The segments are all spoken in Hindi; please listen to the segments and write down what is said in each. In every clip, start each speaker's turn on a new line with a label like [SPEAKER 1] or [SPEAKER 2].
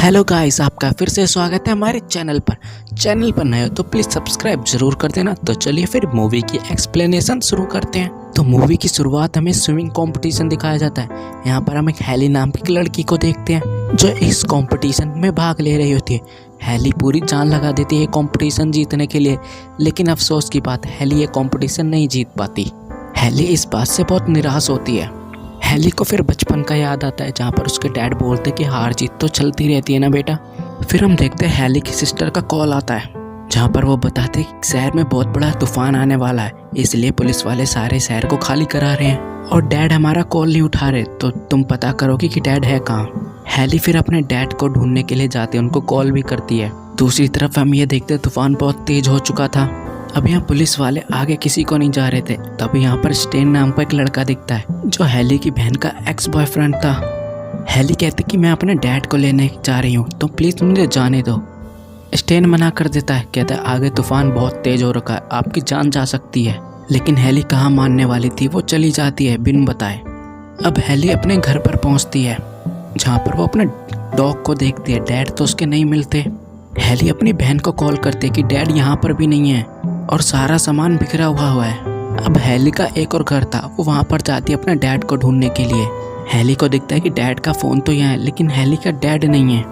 [SPEAKER 1] हेलो गाइस, आपका फिर से स्वागत है हमारे चैनल पर नए हो तो प्लीज़ सब्सक्राइब जरूर कर देना। तो चलिए फिर मूवी की एक्सप्लेनेशन शुरू करते हैं। तो मूवी की शुरुआत हमें स्विमिंग कंपटीशन दिखाया जाता है। यहाँ पर हम एक हैली नाम की लड़की को देखते हैं जो इस कंपटीशन में भाग ले रही होती है। हैली पूरी जान लगा देती है कंपटीशन जीतने के लिए, लेकिन अफसोस की बात हैली ये कंपटीशन नहीं जीत पाती। हैली इस बात से बहुत निराश होती है। हैली को फिर बचपन का याद आता है जहाँ पर उसके डैड बोलते कि हार जीत तो चलती रहती है ना बेटा। फिर हम देखते हैं हैली की सिस्टर का कॉल आता है जहाँ पर वो बताते हैं कि शहर में बहुत बड़ा तूफान आने वाला है, इसलिए पुलिस वाले सारे शहर को खाली करा रहे हैं और डैड हमारा कॉल नहीं उठा रहे, तो तुम पता करोगे कि डैड है कहाँ। हैली फिर अपने डैड को ढूंढने के लिए जाती है, उनको कॉल भी करती है। दूसरी तरफ हम ये देखते तूफान बहुत तेज हो चुका था। अब यहाँ पुलिस वाले आगे किसी को नहीं जा रहे थे। तभी यहाँ पर स्टेन नाम का एक लड़का दिखता है जो हैली की बहन का एक्स बॉयफ्रेंड था। हैली कहती कि मैं अपने डैड को लेने जा रही हूँ, तो प्लीज़ मुझे जाने दो। स्टेन मना कर देता है, कहता है आगे तूफान बहुत तेज हो रखा है, आपकी जान जा सकती है। लेकिन हैली कहाँ मानने वाली थी, वो चली जाती है बिन बताए। अब हैली अपने घर पर पहुँचती है जहाँ पर वो अपने डॉग को देखती है। डैड तो उसके नहीं मिलते। हैली अपनी बहन को कॉल करती है कि डैड यहाँ पर भी नहीं है और सारा सामान बिखरा हुआ है। अब हैली का एक और घर था, वो वहाँ पर जाती है अपने डैड को ढूंढने के लिए। हैली को दिखता है कि डैड का फ़ोन तो यहाँ है, लेकिन हैली का डैड नहीं है।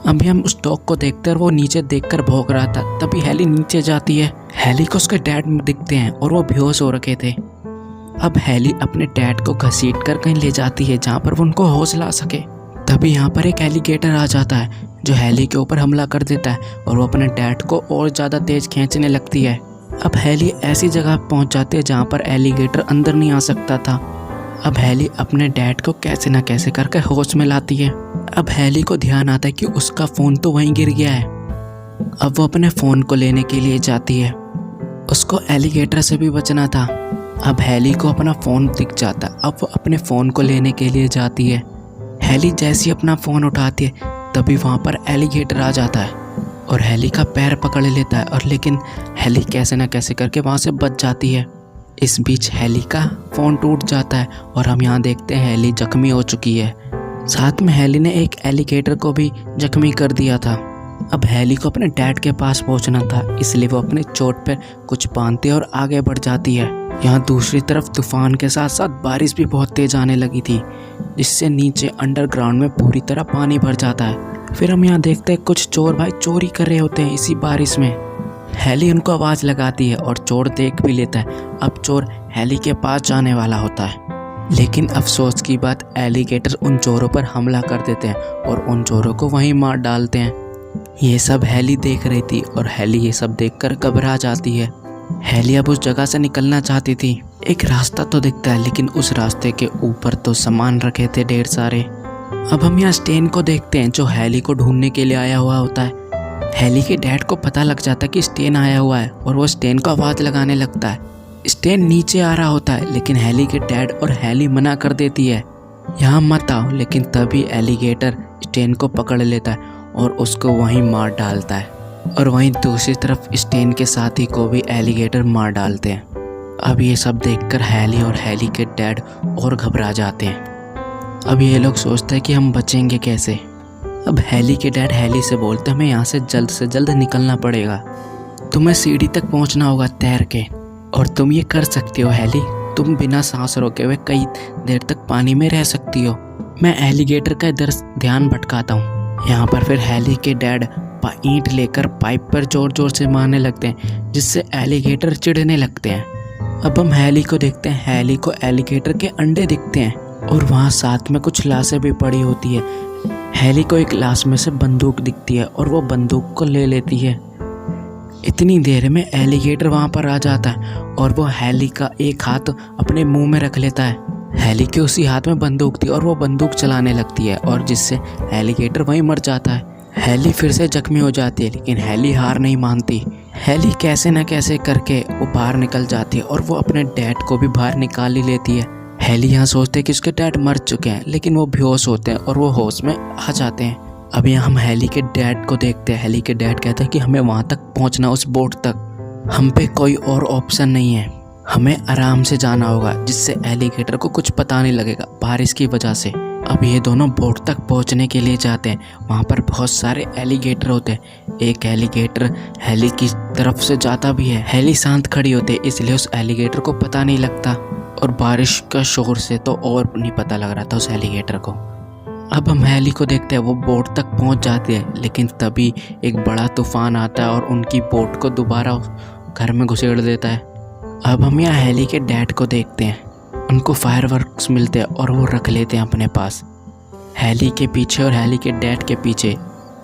[SPEAKER 1] अभी हम उस डॉग को देखते हैं और वो नीचे देखकर भौंक रहा था। तभी हैली नीचे जाती है। हैली को उसके डैड दिखते हैं और वो बेहोश हो रखे थे। अब हैली अपने डैड को घसीट कर कहीं ले जाती है जहाँ पर वो उनको होश ला सके। तभी यहाँ पर एक एलिगेटर आ जाता है जो हैली के ऊपर हमला कर देता है और वो अपने डैड को और ज़्यादा तेज खींचने लगती है। अब हैली ऐसी जगह पहुंच जाते हैं जहां पर एलिगेटर अंदर नहीं आ सकता था। अब हैली अपने डैड को कैसे ना कैसे करके होश में लाती है। अब हैली को ध्यान आता है कि उसका फ़ोन तो वहीं गिर गया है। अब वो अपने फ़ोन को लेने के लिए जाती है, उसको एलिगेटर से भी बचना था। अब हैली को अपना फ़ोन दिख जाता, अब वो अपने फ़ोन को लेने के लिए जाती है। हैली जैसी अपना फ़ोन उठाती है तभी वहाँ पर एलिगेटर आ जाता है और हैली का पैर पकड़ लेता है, और लेकिन हैली कैसे ना कैसे करके वहाँ से बच जाती है। इस बीच हैली का फ़ोन टूट जाता है और हम यहाँ देखते हैं हैली जख्मी हो चुकी है। साथ में हैली ने एक एलिगेटर को भी जख्मी कर दिया था। अब हैली को अपने डैड के पास पहुँचना था, इसलिए वो अपने चोट पर कुछ बांधती है और आगे बढ़ जाती है। यहाँ दूसरी तरफ तूफान के साथ साथ बारिश भी बहुत तेज आने लगी थी, जिससे नीचे अंडरग्राउंड में पूरी तरह पानी भर जाता है। फिर हम यहाँ देखते हैं कुछ चोर भाई चोरी कर रहे होते हैं इसी बारिश में। हैली उनको आवाज़ लगाती है और चोर देख भी लेता है। अब चोर हैली के पास जाने वाला होता है, लेकिन अफसोस की बात एलिगेटर उन चोरों पर हमला कर देते हैं और उन चोरों को वहीं मार डालते हैं। ये सब हैली देख रही थी और हैली ये सब देखकर घबरा जाती है। हैली अब उस जगह से निकलना चाहती थी। एक रास्ता तो दिखता है, लेकिन उस रास्ते के ऊपर तो सामान रखे थे ढेर सारे। अब हम यहाँ स्टेन को देखते हैं जो हैली को ढूंढने के लिए आया हुआ होता है। हैली के डैड को पता लग जाता है कि स्टेन आया हुआ है और वो स्टेन को आवाज़ लगाने लगता है। स्टेन नीचे आ रहा होता है, लेकिन हैली के डैड और हैली मना कर देती है, यहाँ मत आओ। लेकिन तभी एलिगेटर स्टेन को पकड़ लेता है और उसको वहीं मार डालता है, और वहीं दूसरी तरफ स्टेन के साथी को भी एलिगेटर मार डालते हैं। अब ये सब देखकर हैली और हैली के डैड और घबरा जाते हैं। अब ये लोग सोचते हैं कि हम बचेंगे कैसे। अब हैली के डैड हैली से बोलते हैं हमें यहाँ से जल्द निकलना पड़ेगा, तुम्हें सीढ़ी तक पहुँचना होगा तैर के, और तुम ये कर सकती हो हैली, तुम बिना सांस रोके हुए कई देर तक पानी में रह सकती हो। मैं एलिगेटर का इधर ध्यान भटकाता हूँ। यहाँ पर फिर हैली के डैड ईंट लेकर पाइप पर जोर जोर से मारने लगते हैं, जिससे एलिगेटर चिढ़ने लगते हैं। अब हम हैली को देखते हैं, हैली को एलिगेटर के अंडे दिखते हैं और वहाँ साथ में कुछ लाशें भी पड़ी होती है। हैली को एक लाश में से बंदूक दिखती है और वो बंदूक को ले लेती है। इतनी देर में एलिगेटर वहाँ पर आ जाता है और वो हैली का एक हाथ अपने मुंह में रख लेता है। हैली के उसी हाथ में बंदूक थी और वो बंदूक चलाने लगती है, और जिससे एलिगेटर वहीं मर जाता है। हैली फिर से जख्मी हो जाती है, लेकिन हैली हार नहीं मानती। हैली कैसे न कैसे करके वो बाहर निकल जाती है और वो अपने डैड को भी बाहर निकाल ही लेती है। हैली यहाँ सोचते हैं कि उसके डैड मर चुके हैं, लेकिन वो बेहोश होते हैं और वो होश में आ जाते हैं। अब यहाँ हम हैली के डैड को देखते हैं। हैली के डैड कहते हैं कि हमें वहाँ तक पहुँचना, उस बोट तक, हम पे कोई और ऑप्शन नहीं है, हमें आराम से जाना होगा जिससे एलिगेटर को कुछ पता नहीं लगेगा बारिश की वजह से। अब ये दोनों बोट तक पहुंचने के लिए जाते हैं। वहाँ पर बहुत सारे एलिगेटर होते हैं। एक एलिगेटर हेली की तरफ से जाता भी है। हेली शांत खड़ी होती है, इसलिए उस एलिगेटर को पता नहीं लगता, और बारिश का शोर से तो और नहीं पता लग रहा था उस एलिगेटर को। अब हम हेली को देखते हैं, वो बोट तक पहुंच जाती है, लेकिन तभी एक बड़ा तूफान आता है और उनकी बोट को दोबारा घर में घुसेड़ देता है। अब हम यहाँ हेली के डैड को देखते हैं। उनको फायरवर्क्स मिलते हैं और वो रख लेते हैं अपने पास। हेली के पीछे और हेली के डैड के पीछे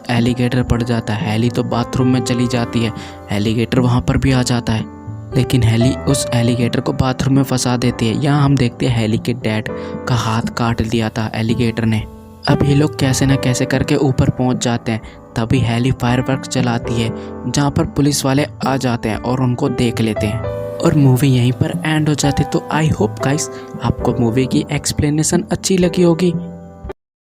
[SPEAKER 1] एलिगेटर पड़ जाता है। हेली तो बाथरूम में चली जाती है, एलिगेटर वहाँ पर भी आ जाता है, लेकिन हेली उस एलिगेटर को बाथरूम में फंसा देती है। यहाँ हम देखते हैं हेली के डैड का हाथ काट दिया था एलिगेटर ने। अब ये लोग कैसे न कैसे करके ऊपर पहुँच जाते हैं। तभी हेली फायरवर्क्स चलाती है, जहाँ पर पुलिस वाले आ जाते हैं और उनको देख लेते हैं, और मूवी यहीं पर एंड हो जाती है। तो आई होप गाइस आपको मूवी की एक्सप्लेनेशन अच्छी लगी होगी।